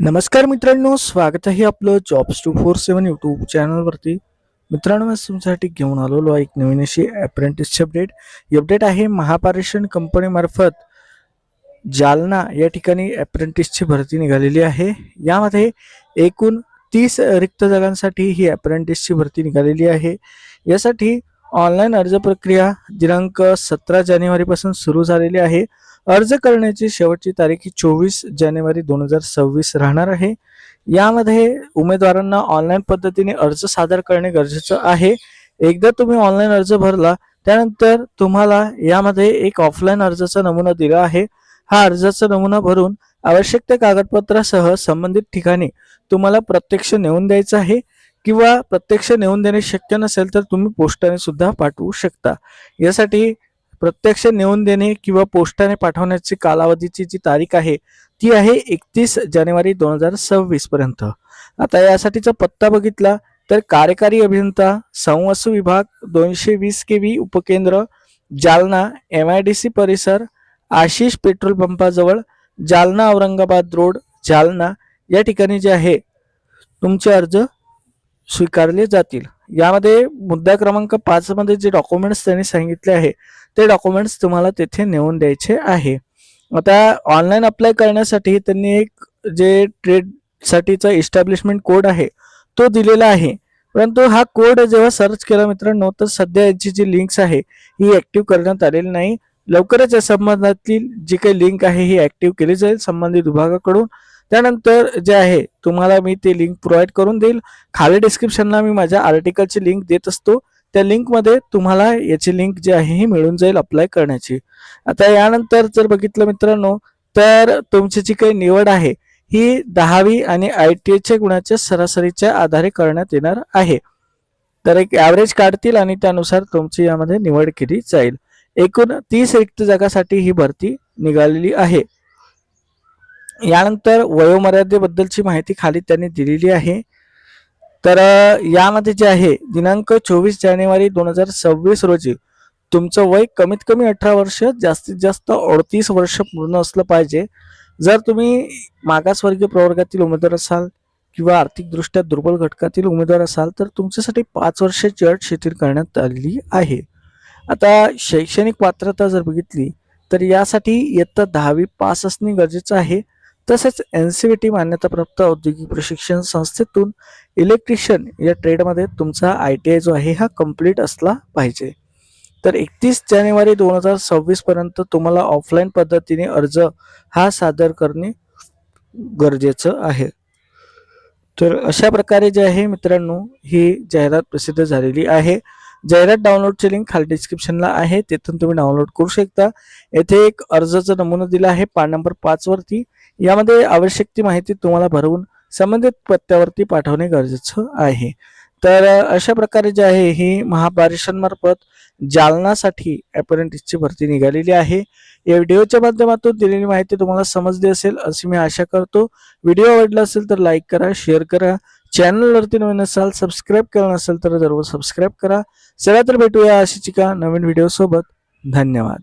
नमस्कार मित्रांनो, स्वागत आहे आपलं जॉब्स 247 यूट्यूब चॅनलवरती. मित्रांनो, आज तुमच्यासाठी घेऊन आलेलो आहे एक नवीन अशी अप्रेंटिसची अपडेट. ही अपडेट आहे महापारेषण कंपनीमार्फत जालना या ठिकाणी अप्रेंटिसची भरती निघालेली आहे. यामध्ये एकूण 30 रिक्त जागांसाठी ही अप्रेंटिसची भरती निघालेली आहे. यासाठी ऑनलाईन अर्ज प्रक्रिया दिनांक 17 जानेवारीपासून सुरू झालेली आहे. अर्ज करण्याची शेवटची तारीख ही 24 जानेवारी 2026 राहणार आहे. यामध्ये उमेदवारांना ऑनलाईन पद्धतीने अर्ज सादर करणे गरजेचं आहे. एकदा तुम्ही ऑनलाईन अर्ज भरला त्यानंतर तुम्हाला यामध्ये एक ऑफलाईन अर्जाचा नमुना दिला आहे. हा अर्जाचा नमुना भरून आवश्यक त्या कागदपत्रासह संबंधित ठिकाणी तुम्हाला प्रत्यक्ष नेऊन द्यायचं आहे किंवा प्रत्यक्ष नेऊन देणे शक्य नसेल तर तुम्ही पोस्टाने सुद्धा पाठवू शकता. यासाठी प्रत्यक्ष नेऊन देणे किंवा पोस्टाने पाठवण्याची कालावधीची जी तारीख आहे ती आहे 31 जानेवारी 2026 पर्यंत. आता यासाठीचा पत्ता बघितला तर कार्यकारी अभियंता संवहन विभाग 220 केवी उपकेंद्र जालना MIDC परिसर आशिष पेट्रोल पंपाजवळ जालना औरंगाबाद रोड जालना या ठिकाणी जे आहे तुमचे अर्ज स्वीकारले जातील. यामध्ये मुद्दा क्रमांक 5 मध्ये जे डॉक्युमेंट्स त्यांनी सांगितले आहे ते डॉक्युमेंट्स तुम्हाला तेथे नेऊन द्यायचे आहे. आता ऑनलाईन अप्लाय करण्यासाठी त्यांनी एक जे ट्रेड साठीचा इस्टॅब्लिशमेंट कोड आहे तो दिलेला आहे. परंतु हा कोड जेव्हा सर्च केला मित्रांनो तर सध्या याची जी लिंक्स आहे ही ऍक्टिव्ह करण्यात आलेली नाही. लवकरच या संबंधातील जी काही लिंक आहे ही ऍक्टिव्ह केली जाईल संबंधित विभागाकडून. त्यानंतर जे आहे तुम्हाला मी ते लिंक प्रोव्हाइड करून देईल. खाली डिस्क्रिप्शनला मी माझ्या आर्टिकलची लिंक देत असतो. त्या लिंकमध्ये तुम्हाला याची लिंक जी आहे ही मिळून जाईल अप्लाय करण्याची. आता यानंतर जर बघितलं मित्रांनो तर तुमची जी काही निवड आहे ही 10वी आणि ITI गुणाच्या सरासरीच्या आधारे करण्यात येणार आहे. तर एक ॲव्हरेज काढतील आणि त्यानुसार तुमची यामध्ये निवड केली जाईल. एकूण 30 रिक्त जागासाठी ही भरती निघालेली आहे. यानंतर वयोमर्यादेबद्दलची माहिती खाली त्यांनी दिलेली आहे. तर यामध्ये जे आहे दिनांक 24 जानेवारी 2026 रोजी तुमचं वय कमीत कमी 18 वर्ष जास्तीत जास्त 38 वर्ष पूर्ण असलं पाहिजे. जर तुम्ही मागासवर्गीय प्रवर्गातील उमेदवार असाल किंवा आर्थिकदृष्ट्या दुर्बल घटकातील उमेदवार असाल तर तुमच्यासाठी 5 वर्षाची अट शिथिल करण्यात आलेली आहे. आता शैक्षणिक पात्रता जर बघितली तर यासाठी इयत्ता 10वी पास असणे गरजेचं आहे. तसेच NCVT मान्यताप्राप्त औद्योगिक प्रशिक्षण संस्थेतून इलेक्ट्रिशियन या ट्रेडमध्ये तुमचा ITI जो आहे हा कंप्लीट असला पाहिजे. तर 31 जानेवारी 2026 पर्यंत तुम्हाला ऑफलाईन पद्धतीने अर्ज हा सादर करणे गरजेचं आहे. तर अशा प्रकारे जे आहे मित्रांनो ही जाहिरात प्रसिद्ध झालेली आहे. जाहिरात डाउनलोडची लिंक खाली डिस्क्रिप्शनला आहे, तिथून तुम्ही डाउनलोड करू शकता. येथे एक अर्जाचा नमुना दिला आहे पान नंबर 5 वरती. यामध्ये आवश्यक ती माहिती तुम्हाला भरवून संबंधित पत्त्यावरती पाठवणे गरजेचं आहे. तर अशा प्रकारे जे आहे ही महापारेषण मार्फत जालनासाठी अप्रेंटिसची भरती निघालेली आहे. या व्हिडिओच्या माध्यमातून दिलेली माहिती तुम्हाला समजली असेल अशी मी आशा करतो. व्हिडिओ आवडला असेल तर लाईक करा, शेअर करा. चॅनलवरती नवीन असाल सबस्क्राईब केलं नसेल तर जरूर सबस्क्राईब करा. चला तर भेटूया अशीच एका नवीन व्हिडिओ सोबत. धन्यवाद.